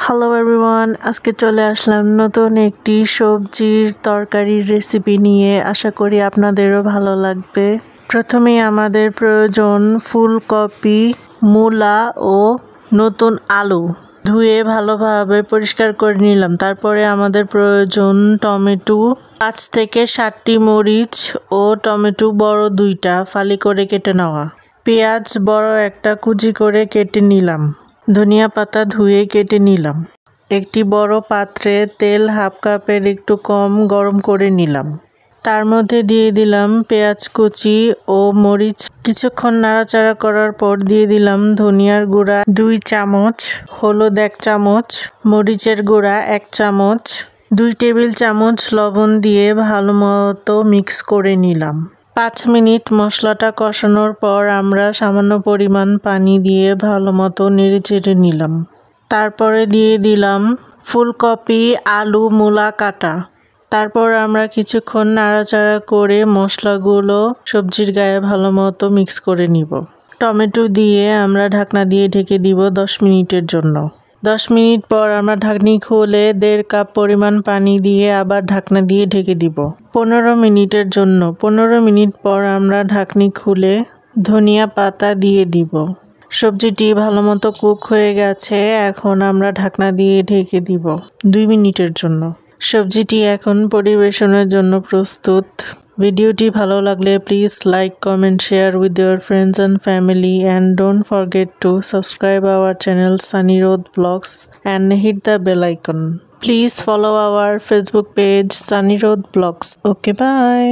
Hello everyone, আজকে চলে আসলাম নতুন একটি সবজির তরকারির রেসিপি নিয়ে। আশা করি আপনাদেরও ভালো লাগবে। প্রথমেই আমাদের প্রয়োজন ফুলকপি, মূলা ও নতুন আলু। ধুয়ে ভালোভাবে পরিষ্কার করে নিলাম। তারপরে আমাদের প্রয়োজন টমেটো, 5 থেকে 7টি মরিচ ও টমেটো বড় 2টা ফালি করে কেটে নেওয়া। পেঁয়াজ বড় একটা কুচি করে কেটে নিলাম। ধনিয়া পাতা ধুয়ে কেটে নিলাম। একটি বড় পাত্রে তেল 1/2 কাপের একটু কম গরম করে নিলাম। তার মধ্যে দিয়ে দিলাম পেঁয়াজ কুচি ও মরিচ। কিছুক্ষণ নাড়াচাড়া করার পর দিয়ে দিলাম ধনিয়ার গুঁড়া 2 চামচ, হলুদ 1 চামচ, মরিচের গুঁড়া 1 চামচ, 2 টেবিল চামচ লবণ দিয়ে ভালো মতো মিক্স করে নিলাম। 5 মিনিট মশলাটা কষানোর পর আমরা সামান্য পরিমাণ পানি দিয়ে ভালো মতো নেড়েচেড়ে নিলাম। তারপরে দিয়ে দিলাম ফুলকপি, আলু, মূলা কাটা। তারপর আমরা কিছুক্ষণ নাড়াচাড়া করে মশলাগুলো সবজির গায়ে ভালো মতো মিক্স করে নিব। টমেটো দিয়ে আমরা ঢাকনা দিয়ে ঢেকে দিব 10 মিনিটের জন্য। 10 মিনিট পর আমরা ঢাকনি খুলে 1.5 কাপ পরিমাণ পানি দিয়ে আবার ঢাকনা দিয়ে ঢেকে দিব 15 মিনিটের জন্য। 15 মিনিট পর আমরা ঢাকনি খুলে ধনিয়া পাতা দিয়ে দিব। সবজিটি ভালো মতো কুক হয়ে গেছে। এখন আমরা ঢাকনা দিয়ে ঢেকে দিব 2 মিনিটের জন্য। সবজিটি এখন পরিবেশনের জন্য প্রস্তুত। ভিডিওটি ভালো লাগলে please like, comment, share with your friends and family, and don't forget to subscribe our channel Sunny Road Vlogs and hit the bell icon. Please follow our Facebook page Sunny Road Vlogs. Okay, bye.